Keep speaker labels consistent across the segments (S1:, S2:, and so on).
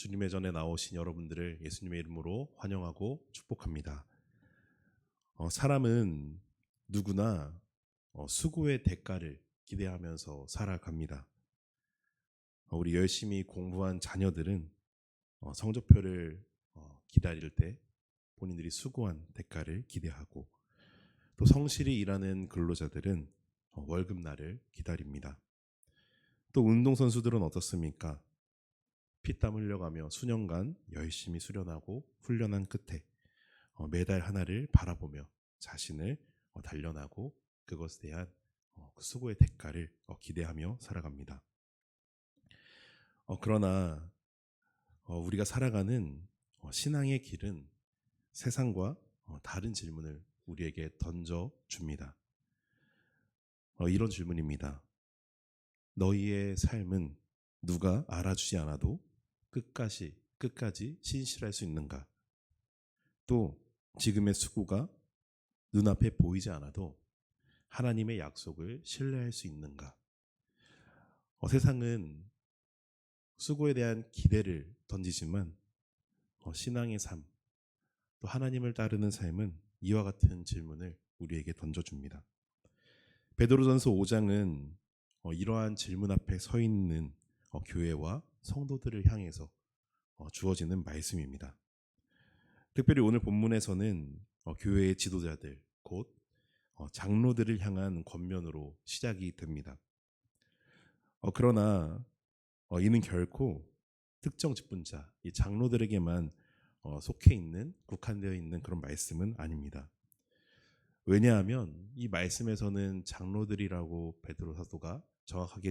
S1: 주님의 전에 나오신 여러분들을 예수님의 이름으로 환영하고 축복합니다. 사람은 누구나 수고의 대가를 기대하면서 살아갑니다. 우리 열심히 공부한 자녀들은 성적표를 기다릴 때 본인들이 수고한 대가를 기대하고, 또 성실히 일하는 근로자들은 월급날을 기다립니다. 또 운동선수들은 어떻습니까? 피땀 흘려가며 수년간 열심히 수련하고 훈련한 끝에 매달 하나를 바라보며 자신을 단련하고 그것에 대한 그 수고의 대가를 기대하며 살아갑니다. 그러나 우리가 살아가는 신앙의 길은 세상과 다른 질문을 우리에게 던져줍니다. 이런 질문입니다. 너희의 삶은 누가 알아주지 않아도 끝까지 신실할 수 있는가? 또 지금의 수고가 눈앞에 보이지 않아도 하나님의 약속을 신뢰할 수 있는가? 세상은 수고에 대한 기대를 던지지만 신앙의 삶, 또 하나님을 따르는 삶은 이와 같은 질문을 우리에게 던져줍니다. 베드로전서 5장은 이러한 질문 앞에 서 있는 교회와 성도들을 향해서 주어지는 말씀입니다. 특별히 오늘 본문에서는 교회의 지도자들, 곧 장로들을 향한 권면으로 시작이 됩니다. 그러나 이는 결코 특정 직분자, 이 장로들에게만 속해 있는, 국한되어 있는 그런 말씀은 아닙니다. 왜냐하면 이 말씀에서는 장로들이라고 베드로 사도가 정확하게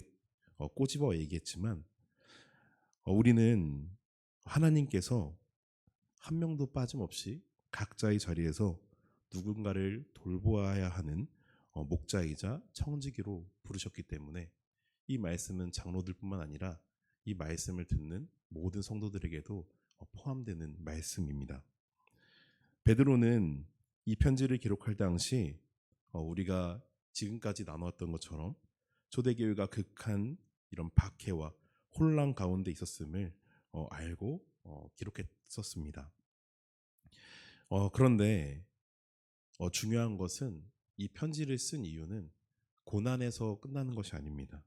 S1: 꼬집어 얘기했지만, 우리는 하나님께서 한 명도 빠짐없이 각자의 자리에서 누군가를 돌보아야 하는 목자이자 청지기로 부르셨기 때문에 이 말씀은 장로들뿐만 아니라 이 말씀을 듣는 모든 성도들에게도 포함되는 말씀입니다. 베드로는 이 편지를 기록할 당시 우리가 지금까지 나누었던 것처럼 초대교회가 극한 이런 박해와 혼란 가운데 있었음을 알고 기록했었습니다. 그런데 중요한 것은 이 편지를 쓴 이유는 고난에서 끝나는 것이 아닙니다.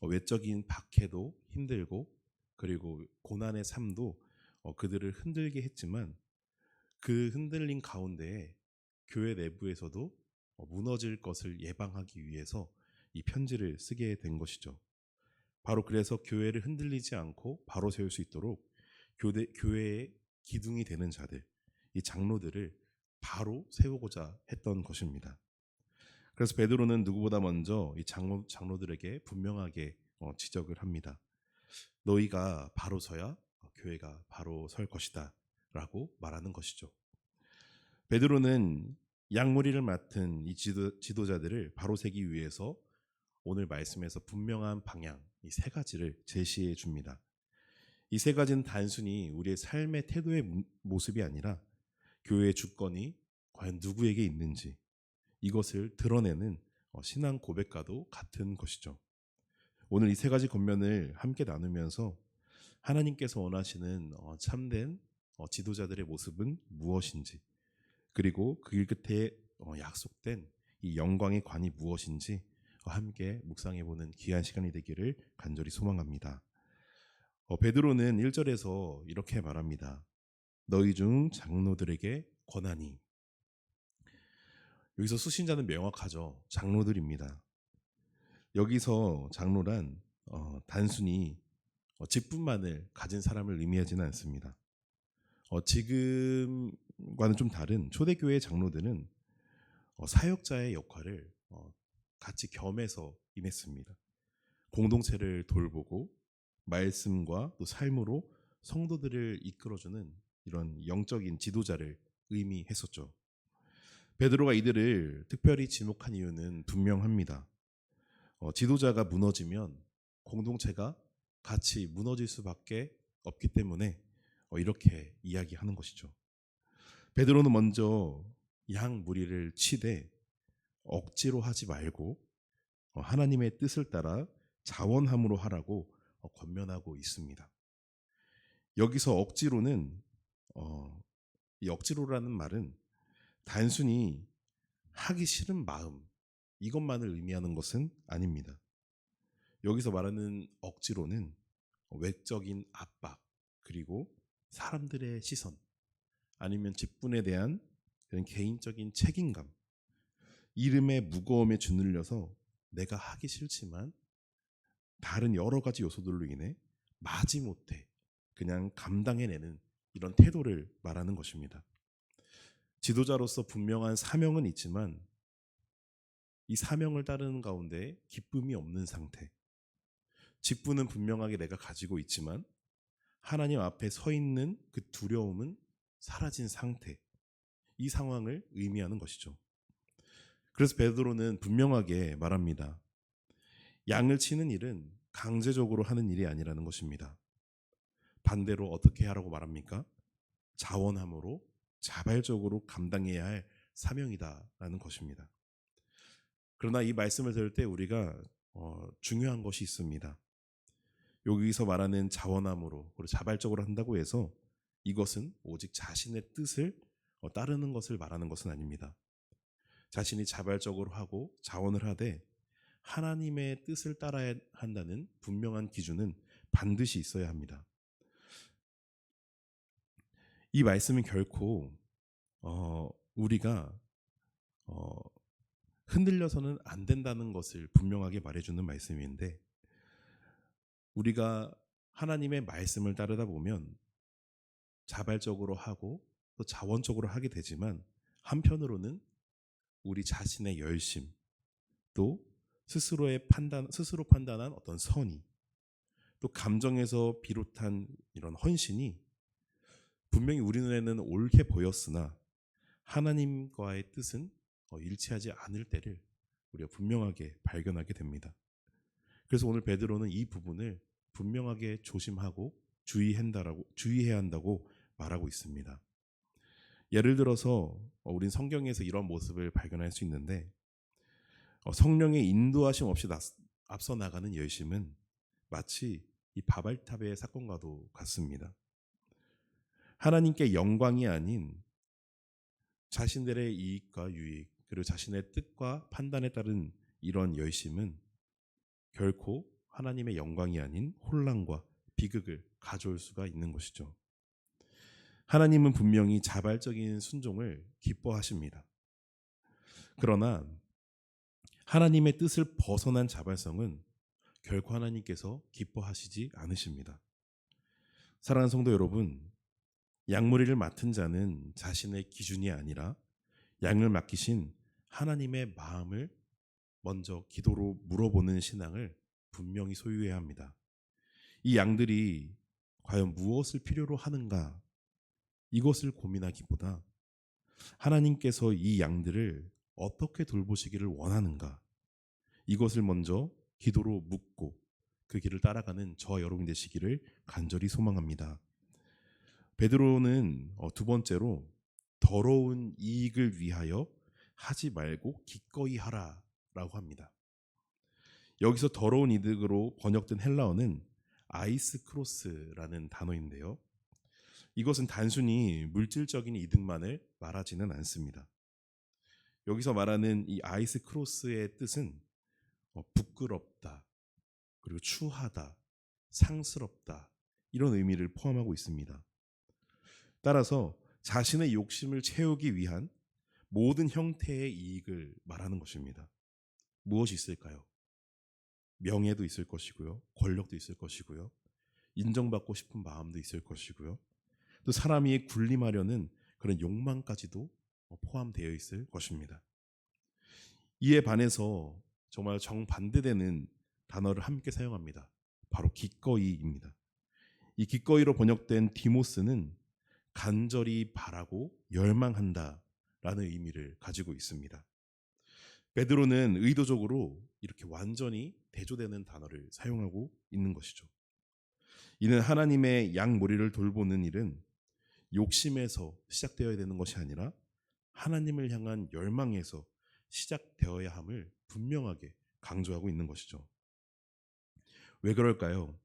S1: 외적인 박해도 힘들고, 그리고 고난의 삶도 그들을 흔들게 했지만, 그 흔들림 가운데에 교회 내부에서도 무너질 것을 예방하기 위해서 이 편지를 쓰게 된 것이죠. 바로 그래서 교회를 흔들리지 않고 바로 세울 수 있도록 교회의 기둥이 되는 자들, 이 장로들을 바로 세우고자 했던 것입니다. 그래서 베드로는 누구보다 먼저 이 장로들에게 분명하게 지적을 합니다. 너희가 바로 서야 교회가 바로 설 것이다 라고 말하는 것이죠. 베드로는 양무리를 맡은 이 지도자들을 바로 세기 위해서 오늘 말씀에서 분명한 방향, 이 세 가지를 제시해 줍니다. 이 세 가지는 단순히 우리의 삶의 태도의 모습이 아니라 교회의 주권이 과연 누구에게 있는지, 이것을 드러내는 신앙 고백과도 같은 것이죠. 오늘 이 세 가지 권면을 함께 나누면서 하나님께서 원하시는 참된 지도자들의 모습은 무엇인지, 그리고 그 길 끝에 약속된 이 영광의 관이 무엇인지 함께 묵상해보는 귀한 시간이 되기를 간절히 소망합니다. 베드로는 1절에서 이렇게 말합니다. 너희 중 장로들에게 권하니. 여기서 수신자는 명확하죠. 장로들입니다. 여기서 장로란 단순히 직분만을 가진 사람을 의미하지는 않습니다. 지금과는 좀 다른 초대교회의 장로들은 사역자의 역할을 같이 겸해서 임했습니다. 공동체를 돌보고 말씀과 또 삶으로 성도들을 이끌어주는 이런 영적인 지도자를 의미했었죠. 베드로가 이들을 특별히 지목한 이유는 분명합니다. 지도자가 무너지면 공동체가 같이 무너질 수밖에 없기 때문에 이렇게 이야기하는 것이죠. 베드로는 먼저 양 무리를 치되 억지로 하지 말고 하나님의 뜻을 따라 자원함으로 하라고 권면하고 있습니다. 여기서 억지로는 이 억지로라는 말은 단순히 하기 싫은 마음 이것만을 의미하는 것은 아닙니다. 여기서 말하는 억지로는 외적인 압박 그리고 사람들의 시선 아니면 직분에 대한 그런 개인적인 책임감 이름의 무거움에 주눌려서 내가 하기 싫지만 다른 여러 가지 요소들로 인해 마지못해 그냥 감당해내는 이런 태도를 말하는 것입니다. 지도자로서 분명한 사명은 있지만 이 사명을 따르는 가운데 기쁨이 없는 상태. 직분은 분명하게 내가 가지고 있지만 하나님 앞에 서 있는 그 두려움은 사라진 상태. 이 상황을 의미하는 것이죠. 그래서 베드로는 분명하게 말합니다. 양을 치는 일은 강제적으로 하는 일이 아니라는 것입니다. 반대로 어떻게 하라고 말합니까? 자원함으로 자발적으로 감당해야 할 사명이다라는 것입니다. 그러나 이 말씀을 들을 때 우리가 중요한 것이 있습니다. 여기서 말하는 자원함으로 그리고 자발적으로 한다고 해서 이것은 오직 자신의 뜻을 따르는 것을 말하는 것은 아닙니다. 자신이 자발적으로 하고 자원을 하되 하나님의 뜻을 따라야 한다는 분명한 기준은 반드시 있어야 합니다. 이 말씀은 결코 우리가 흔들려서는 안 된다는 것을 분명하게 말해주는 말씀인데 우리가 하나님의 말씀을 따르다 보면 자발적으로 하고 또 자원적으로 하게 되지만 한편으로는 우리 자신의 열심 또 스스로 판단한 어떤 선의 또 감정에서 비롯한 이런 헌신이 분명히 우리 눈에는 옳게 보였으나 하나님과의 뜻은 일치하지 않을 때를 우리가 분명하게 발견하게 됩니다. 그래서 오늘 베드로는 이 부분을 분명하게 조심하고 주의해야 한다고 말하고 있습니다. 예를 들어서 우린 성경에서 이런 모습을 발견할 수 있는데 성령의 인도하심 없이 앞서 나가는 열심은 마치 이 바발탑의 사건과도 같습니다. 하나님께 영광이 아닌 자신들의 이익과 유익 그리고 자신의 뜻과 판단에 따른 이런 열심은 결코 하나님의 영광이 아닌 혼란과 비극을 가져올 수가 있는 것이죠. 하나님은 분명히 자발적인 순종을 기뻐하십니다. 그러나 하나님의 뜻을 벗어난 자발성은 결코 하나님께서 기뻐하시지 않으십니다. 사랑하는 성도 여러분, 양무리를 맡은 자는 자신의 기준이 아니라 양을 맡기신 하나님의 마음을 먼저 기도로 물어보는 신앙을 분명히 소유해야 합니다. 이 양들이 과연 무엇을 필요로 하는가 이것을 고민하기보다 하나님께서 이 양들을 어떻게 돌보시기를 원하는가 이것을 먼저 기도로 묻고 그 길을 따라가는 저와 여러분 되시기를 간절히 소망합니다. 베드로는 두 번째로 더러운 이익을 위하여 하지 말고 기꺼이 하라라고 합니다. 여기서 더러운 이득으로 번역된 헬라어는 아이스 크로스라는 단어인데요. 이것은 단순히 물질적인 이득만을 말하지는 않습니다. 여기서 말하는 이 아이스 크로스의 뜻은 부끄럽다, 그리고 추하다, 상스럽다 이런 의미를 포함하고 있습니다. 따라서 자신의 욕심을 채우기 위한 모든 형태의 이익을 말하는 것입니다. 무엇이 있을까요? 명예도 있을 것이고요. 권력도 있을 것이고요. 인정받고 싶은 마음도 있을 것이고요. 또 사람이 군림하려는 그런 욕망까지도 포함되어 있을 것입니다. 이에 반해서 정말 정반대되는 단어를 함께 사용합니다. 바로 기꺼이입니다. 이 기꺼이로 번역된 디모스는 간절히 바라고 열망한다 라는 의미를 가지고 있습니다. 베드로는 의도적으로 이렇게 완전히 대조되는 단어를 사용하고 있는 것이죠. 이는 하나님의 양머리를 돌보는 일은 욕심에서 시작되어야 되는 것이 아니라 하나님을 향한 열망에서 시작되어야 함을 분명하게 강조하고 있는 것이죠. 왜 그럴까요?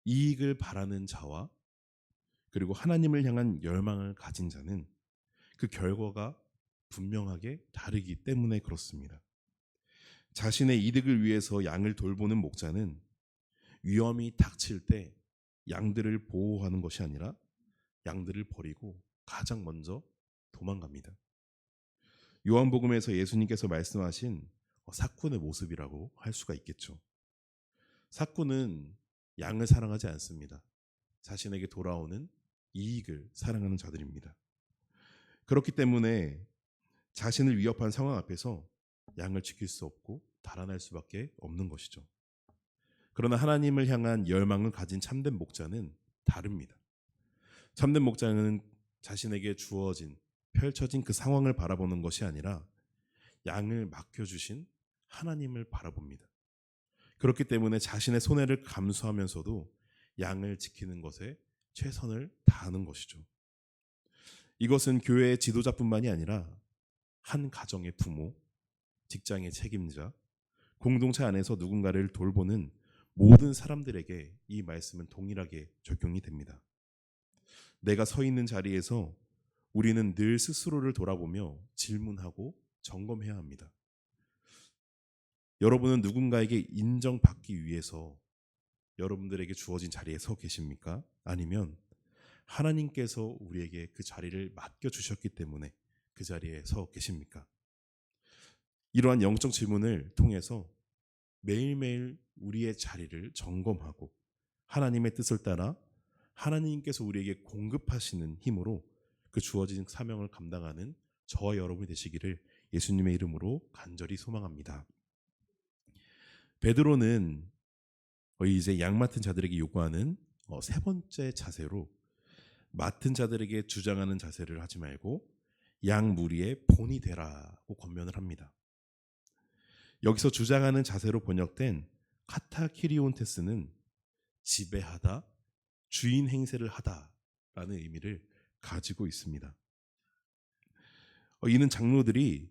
S1: 이익을 바라는 자와 그리고 하나님을 향한 열망을 가진 자는 그 결과가 분명하게 다르기 때문에 그렇습니다. 자신의 이득을 위해서 양을 돌보는 목자는 위험이 닥칠 때 양들을 보호하는 것이 아니라 양들을 버리고 가장 먼저 도망갑니다. 요한복음에서 예수님께서 말씀하신 삭군의 모습이라고 할 수가 있겠죠. 삭군은 양을 사랑하지 않습니다. 자신에게 돌아오는 이익을 사랑하는 자들입니다. 그렇기 때문에 자신을 위협한 상황 앞에서 양을 지킬 수 없고 달아날 수밖에 없는 것이죠. 그러나 하나님을 향한 열망을 가진 참된 목자는 다릅니다. 참된 목자는 자신에게 주어진 펼쳐진 그 상황을 바라보는 것이 아니라 양을 맡겨주신 하나님을 바라봅니다. 그렇기 때문에 자신의 손해를 감수하면서도 양을 지키는 것에 최선을 다하는 것이죠. 이것은 교회의 지도자뿐만이 아니라 한 가정의 부모, 직장의 책임자, 공동체 안에서 누군가를 돌보는 모든 사람들에게 이 말씀은 동일하게 적용이 됩니다. 내가 서 있는 자리에서 우리는 늘 스스로를 돌아보며 질문하고 점검해야 합니다. 여러분은 누군가에게 인정받기 위해서 여러분들에게 주어진 자리에 서 계십니까? 아니면 하나님께서 우리에게 그 자리를 맡겨주셨기 때문에 그 자리에 서 계십니까? 이러한 영적 질문을 통해서 매일매일 우리의 자리를 점검하고 하나님의 뜻을 따라 하나님께서 우리에게 공급하시는 힘으로 그 주어진 사명을 감당하는 저와 여러분이 되시기를 예수님의 이름으로 간절히 소망합니다. 베드로는 이제 양 맡은 자들에게 요구하는 세 번째 자세로 맡은 자들에게 주장하는 자세를 하지 말고 양 무리의 본이 되라고 권면을 합니다. 여기서 주장하는 자세로 번역된 카타키리온테스는 지배하다, 주인 행세를 하다라는 의미를 가지고 있습니다. 이는 장로들이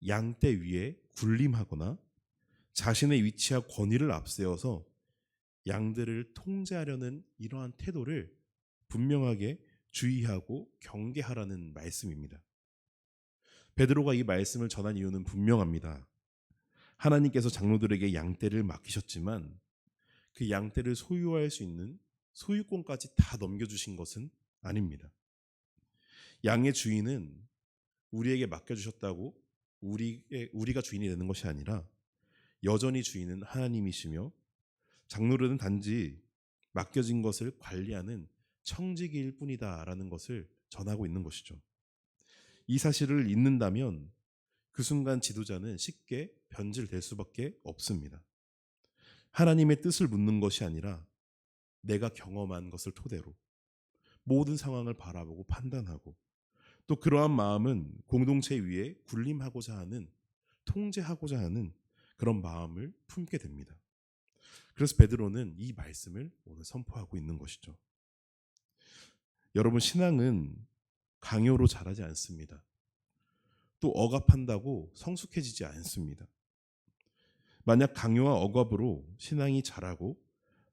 S1: 양떼 위에 군림하거나 자신의 위치와 권위를 앞세워서 양들을 통제하려는 이러한 태도를 분명하게 주의하고 경계하라는 말씀입니다. 베드로가 이 말씀을 전한 이유는 분명합니다. 하나님께서 장로들에게 양떼를 맡기셨지만 그 양떼를 소유할 수 있는 소유권까지 다 넘겨주신 것은 아닙니다. 양의 주인은 우리에게 맡겨주셨다고 우리가 주인이 되는 것이 아니라 여전히 주인은 하나님이시며 장로들은 단지 맡겨진 것을 관리하는 청지기일 뿐이다라는 것을 전하고 있는 것이죠. 이 사실을 잊는다면 그 순간 지도자는 쉽게 변질될 수밖에 없습니다. 하나님의 뜻을 묻는 것이 아니라 내가 경험한 것을 토대로 모든 상황을 바라보고 판단하고 또 그러한 마음은 공동체 위에 군림하고자 하는 통제하고자 하는 그런 마음을 품게 됩니다. 그래서 베드로는 이 말씀을 오늘 선포하고 있는 것이죠. 여러분, 신앙은 강요로 자라지 않습니다. 또 억압한다고 성숙해지지 않습니다. 만약 강요와 억압으로 신앙이 자라고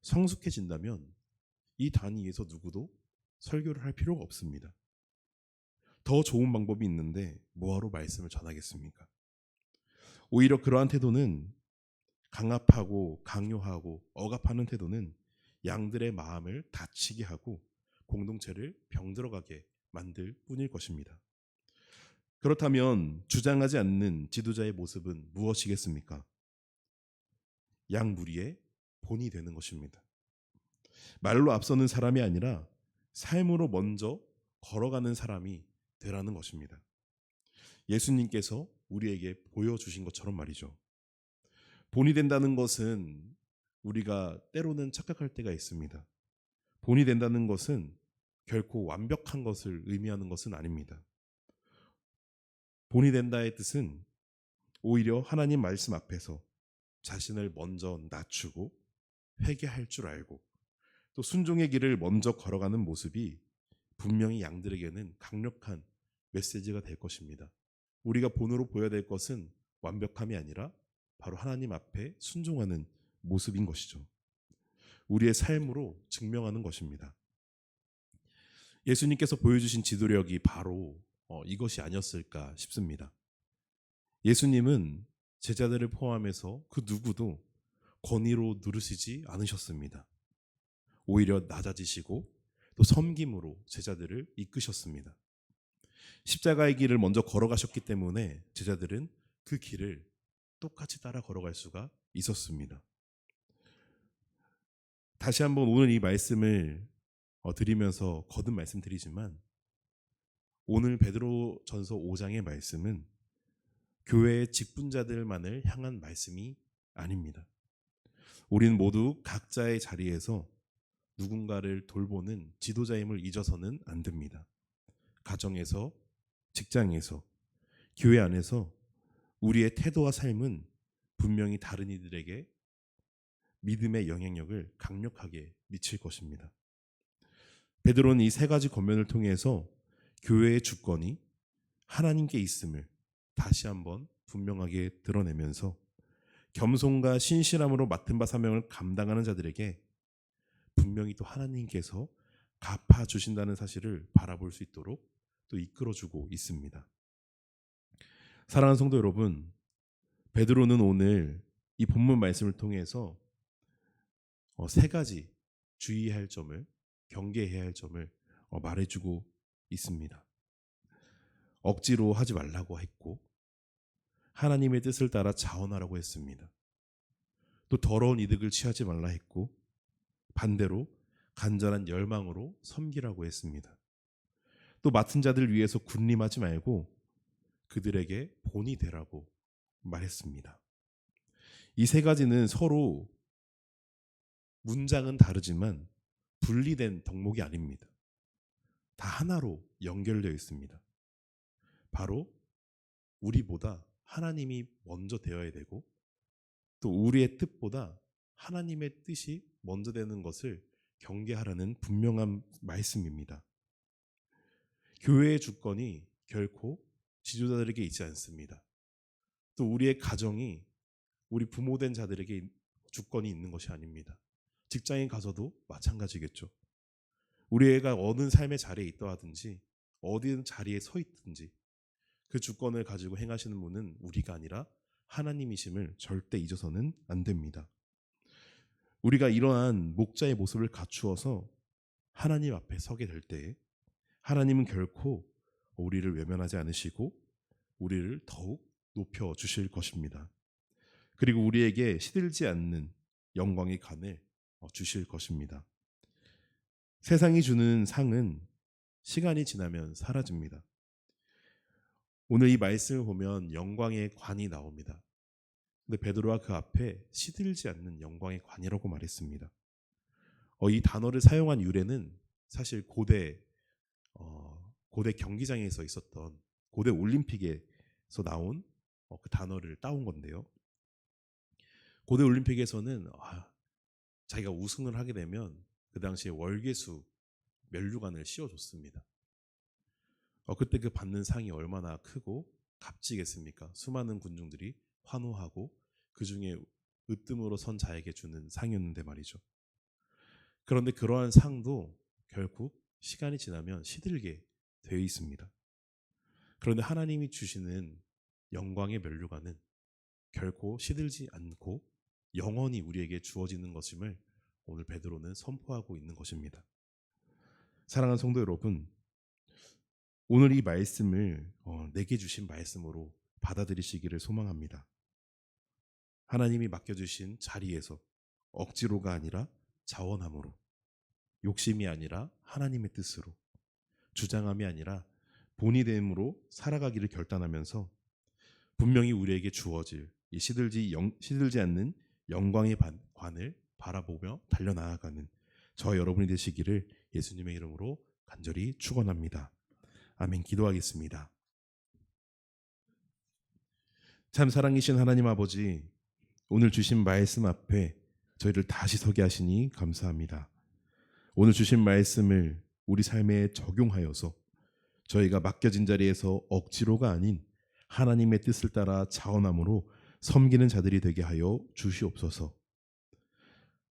S1: 성숙해진다면 이 단위에서 누구도 설교를 할 필요가 없습니다. 더 좋은 방법이 있는데 뭐하러 말씀을 전하겠습니까? 오히려 그러한 태도는 강압하고 강요하고 억압하는 태도는 양들의 마음을 다치게 하고 공동체를 병들어가게 만들 뿐일 것입니다. 그렇다면 주장하지 않는 지도자의 모습은 무엇이겠습니까? 양 무리의 본이 되는 것입니다. 말로 앞서는 사람이 아니라 삶으로 먼저 걸어가는 사람이 되라는 것입니다. 예수님께서 우리에게 보여주신 것처럼 말이죠. 본이 된다는 것은 우리가 때로는 착각할 때가 있습니다. 본이 된다는 것은 결코 완벽한 것을 의미하는 것은 아닙니다. 본이 된다의 뜻은 오히려 하나님 말씀 앞에서 자신을 먼저 낮추고 회개할 줄 알고 또 순종의 길을 먼저 걸어가는 모습이 분명히 양들에게는 강력한 메시지가 될 것입니다. 우리가 본으로 보여야 될 것은 완벽함이 아니라 바로 하나님 앞에 순종하는 모습인 것이죠. 우리의 삶으로 증명하는 것입니다. 예수님께서 보여주신 지도력이 바로 이것이 아니었을까 싶습니다. 예수님은 제자들을 포함해서 그 누구도 권위로 누르시지 않으셨습니다. 오히려 낮아지시고 또 섬김으로 제자들을 이끄셨습니다. 십자가의 길을 먼저 걸어가셨기 때문에 제자들은 그 길을 똑같이 따라 걸어갈 수가 있었습니다. 다시 한번 오늘 이 말씀을 드리면서 거듭 말씀드리지만, 오늘 베드로전서 5장의 말씀은 교회의 직분자들만을 향한 말씀이 아닙니다. 우리는 모두 각자의 자리에서 누군가를 돌보는 지도자임을 잊어서는 안 됩니다. 가정에서, 직장에서, 교회 안에서 우리의 태도와 삶은 분명히 다른 이들에게 믿음의 영향력을 강력하게 미칠 것입니다. 베드로는 이 세 가지 권면을 통해서 교회의 주권이 하나님께 있음을 다시 한번 분명하게 드러내면서 겸손과 신실함으로 맡은 바 사명을 감당하는 자들에게 분명히 또 하나님께서 갚아주신다는 사실을 바라볼 수 있도록 또 이끌어주고 있습니다. 사랑하는 성도 여러분, 베드로는 오늘 이 본문 말씀을 통해서 세 가지 주의해야 할 점을, 경계해야 할 점을 말해주고 있습니다. 억지로 하지 말라고 했고, 하나님의 뜻을 따라 자원하라고 했습니다. 또 더러운 이득을 취하지 말라 했고, 반대로 간절한 열망으로 섬기라고 했습니다. 또 맡은 자들 위해서 군림하지 말고 그들에게 본이 되라고 말했습니다. 이 세 가지는 서로 문장은 다르지만 분리된 덕목이 아닙니다. 다 하나로 연결되어 있습니다. 바로 우리보다 하나님이 먼저 되어야 되고, 또 우리의 뜻보다 하나님의 뜻이 먼저 되는 것을 경계하라는 분명한 말씀입니다. 교회의 주권이 결코 지도자들에게 있지 않습니다. 또 우리의 가정이 우리 부모된 자들에게 주권이 있는 것이 아닙니다. 직장에 가서도 마찬가지겠죠. 우리 애가 어느 삶의 자리에 있다 하든지 어디 자리에 서 있든지 그 주권을 가지고 행하시는 분은 우리가 아니라 하나님이심을 절대 잊어서는 안 됩니다. 우리가 이러한 목자의 모습을 갖추어서 하나님 앞에 서게 될 때 하나님은 결코 우리를 외면하지 않으시고 우리를 더욱 높여주실 것입니다. 그리고 우리에게 시들지 않는 영광의 간을 주실 것입니다. 세상이 주는 상은 시간이 지나면 사라집니다. 오늘 이 말씀을 보면 영광의 관이 나옵니다. 근데 베드로가 그 앞에 시들지 않는 영광의 관이라고 말했습니다. 이 단어를 사용한 유래는 사실 고대 경기장에서 있었던 고대 올림픽에서 나온 그 단어를 따온 건데요. 고대 올림픽에서는 자기가 우승을 하게 되면 그 당시에 월계수 면류관을 씌워줬습니다. 그때 그 받는 상이 얼마나 크고 값지겠습니까? 수많은 군중들이 환호하고 그 중에 으뜸으로 선 자에게 주는 상이었는데 말이죠. 그런데 그러한 상도 결국 시간이 지나면 시들게 되어 있습니다. 그런데 하나님이 주시는 영광의 면류관은 결코 시들지 않고 영원히 우리에게 주어지는 것임을 오늘 베드로는 선포하고 있는 것입니다. 사랑하는 성도 여러분, 오늘 이 말씀을 내게 주신 말씀으로 받아들이시기를 소망합니다. 하나님이 맡겨주신 자리에서 억지로가 아니라 자원함으로, 욕심이 아니라 하나님의 뜻으로, 주장함이 아니라 본이 됨으로 살아가기를 결단하면서 분명히 우리에게 주어질 이 시들지 않는 영광의 관을 바라보며 달려나아가는 저 여러분이 되시기를 예수님의 이름으로 간절히 축원합니다. 아멘. 기도하겠습니다. 참 사랑이신 하나님 아버지, 오늘 주신 말씀 앞에 저희를 다시 서게 하시니 감사합니다. 오늘 주신 말씀을 우리 삶에 적용하여서 저희가 맡겨진 자리에서 억지로가 아닌 하나님의 뜻을 따라 자원함으로 섬기는 자들이 되게 하여 주시옵소서.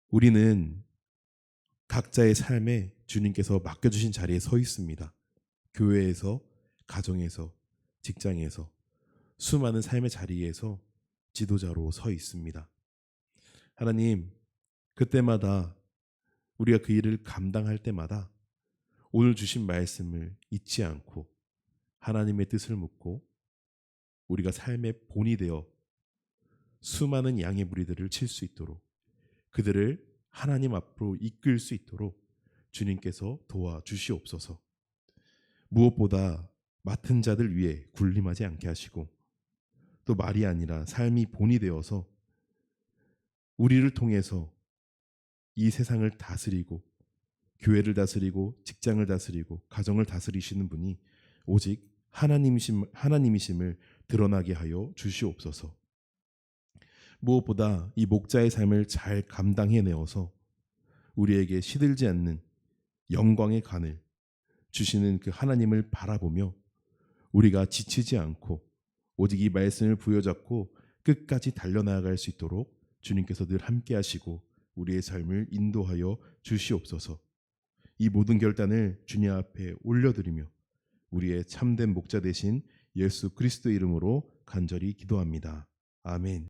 S1: 우리는 각자의 삶에 주님께서 맡겨주신 자리에 서 있습니다. 교회에서, 가정에서, 직장에서, 수많은 삶의 자리에서 지도자로 서 있습니다. 하나님, 그때마다 우리가 그 일을 감당할 때마다 오늘 주신 말씀을 잊지 않고 하나님의 뜻을 묻고 우리가 삶의 본이 되어 수많은 양의 무리들을 칠 수 있도록, 그들을 하나님 앞으로 이끌 수 있도록 주님께서 도와주시옵소서. 무엇보다 맡은 자들 위에 군림하지 않게 하시고, 또 말이 아니라 삶이 본이 되어서 우리를 통해서 이 세상을 다스리고 교회를 다스리고 직장을 다스리고 가정을 다스리시는 분이 오직 하나님이심을 드러나게 하여 주시옵소서. 무엇보다 이 목자의 삶을 잘 감당해내어서 우리에게 시들지 않는 영광의 간을 주시는 그 하나님을 바라보며 우리가 지치지 않고 오직 이 말씀을 부여잡고 끝까지 달려나갈 수 있도록 주님께서 늘 함께 하시고 우리의 삶을 인도하여 주시옵소서. 이 모든 결단을 주님 앞에 올려드리며 우리의 참된 목자 되신 예수 그리스도 이름으로 간절히 기도합니다. 아멘.